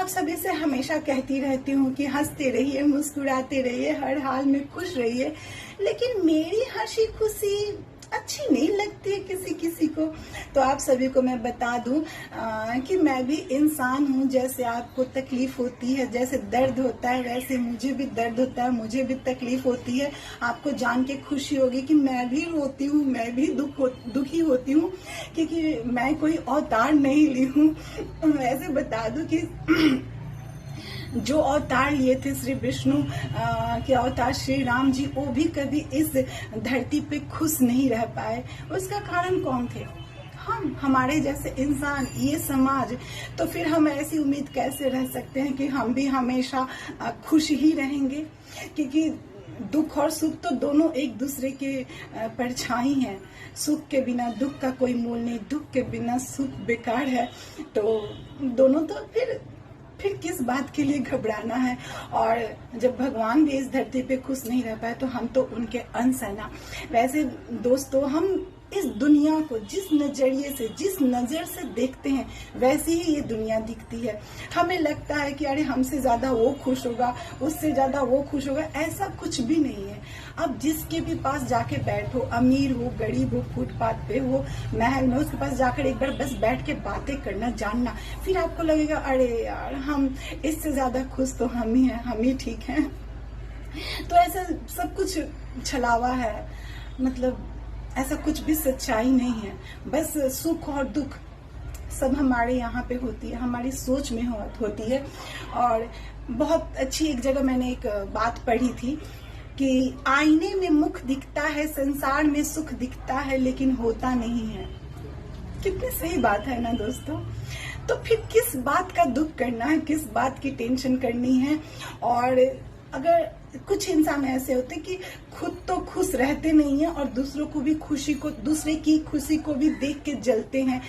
सभी से हमेशा कहती रहती हूँ कि हंसते रहिए, मुस्कुराते रहिए, हर हाल में खुश रहिए, लेकिन मेरी हंसी खुशी अच्छी नहीं लगती है किसी किसी को। तो आप सभी को मैं बता दूं कि मैं भी इंसान हूँ। जैसे आपको तकलीफ होती है, जैसे दर्द होता है, वैसे मुझे भी दर्द होता है, मुझे भी तकलीफ होती है। आपको जान के खुशी होगी कि मैं भी रोती हूँ, मैं भी दुखी होती हूँ, क्योंकि मैं कोई अवतार नहीं ली हूँ। वैसे बता दूं कि जो अवतार लिए थे श्री विष्णु के अवतार श्री राम जी, वो भी कभी इस धरती पे खुश नहीं रह पाए। उसका कारण कौन थे? हम, हमारे जैसे इंसान, ये समाज। तो फिर हम ऐसी उम्मीद कैसे रह सकते हैं कि हम भी हमेशा खुश ही रहेंगे? क्योंकि दुख और सुख तो दोनों एक दूसरे के परछाई हैं। सुख के बिना दुख का कोई मोल नहीं, दुख के बिना सुख बेकार है। तो दोनों तो फिर किस बात के लिए घबराना है? और जब भगवान भी इस धरती पे खुश नहीं रह पाए तो हम तो उनके अंश है ना। वैसे दोस्तों, हम इस दुनिया को जिस नजरिए से, जिस नजर से देखते हैं, वैसे ही ये दुनिया दिखती है। हमें लगता है कि अरे हमसे ज्यादा वो खुश होगा, उससे ज्यादा वो खुश होगा। ऐसा कुछ भी नहीं है। अब जिसके भी पास जाके बैठो, अमीर हो, गरीब हो, फुटपाथ पे हो, महल में, उसके पास जाकर एक बार बस बैठ के बातें करना जानना, फिर आपको लगेगा अरे यार, हम इससे ज्यादा खुश तो हम ही हैं, हम ही ठीक हैं। तो ऐसा सब कुछ छलावा है, मतलब ऐसा कुछ भी सच्चाई नहीं है। बस सुख और दुख सब हमारे यहाँ पे होती है, हमारी सोच में होती है। और बहुत अच्छी एक जगह मैंने एक बात पढ़ी थी कि आईने में मुख दिखता है, संसार में सुख दिखता है, लेकिन होता नहीं है। कितनी सही बात है ना दोस्तों। तो फिर किस बात का दुख करना है, किस बात की टेंशन करनी है? और अगर कुछ इंसान ऐसे होते कि खुद तो खुश रहते नहीं है और दूसरों को भी दूसरे की खुशी को भी देख के जलते हैं।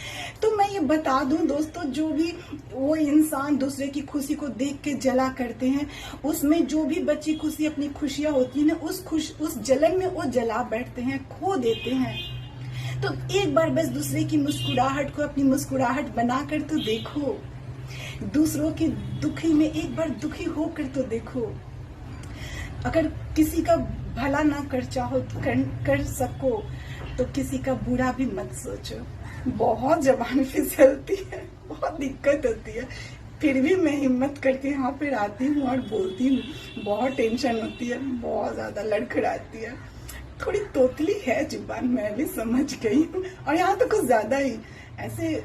तो मैं ये बता दूं दोस्तों, जो भी वो इंसान दूसरे की खुशी को देख के जला करते हैं, उसमें जो भी बची खुशी, अपनी खुशियां होती है ना, उस जलन में वो जला बैठते हैं, खो देते हैं। तो एक बार बस दूसरे की मुस्कुराहट को अपनी मुस्कुराहट बनाकर तो देखो, दूसरों की दुखी में एक बार दुखी होकर तो देखो। अगर किसी का भला ना कर सको तो किसी का बुरा भी मत सोचो। बहुत जबान फिसलती है, बहुत दिक्कत होती है, फिर भी मैं हिम्मत करके यहाँ पे आती हूँ और बोलती हूँ। बहुत टेंशन होती है, बहुत ज्यादा लड़खड़ाती है, थोड़ी तोतली है जुबान, मैं भी समझ गई हूँ। और यहाँ तो कुछ ज्यादा ही ऐसे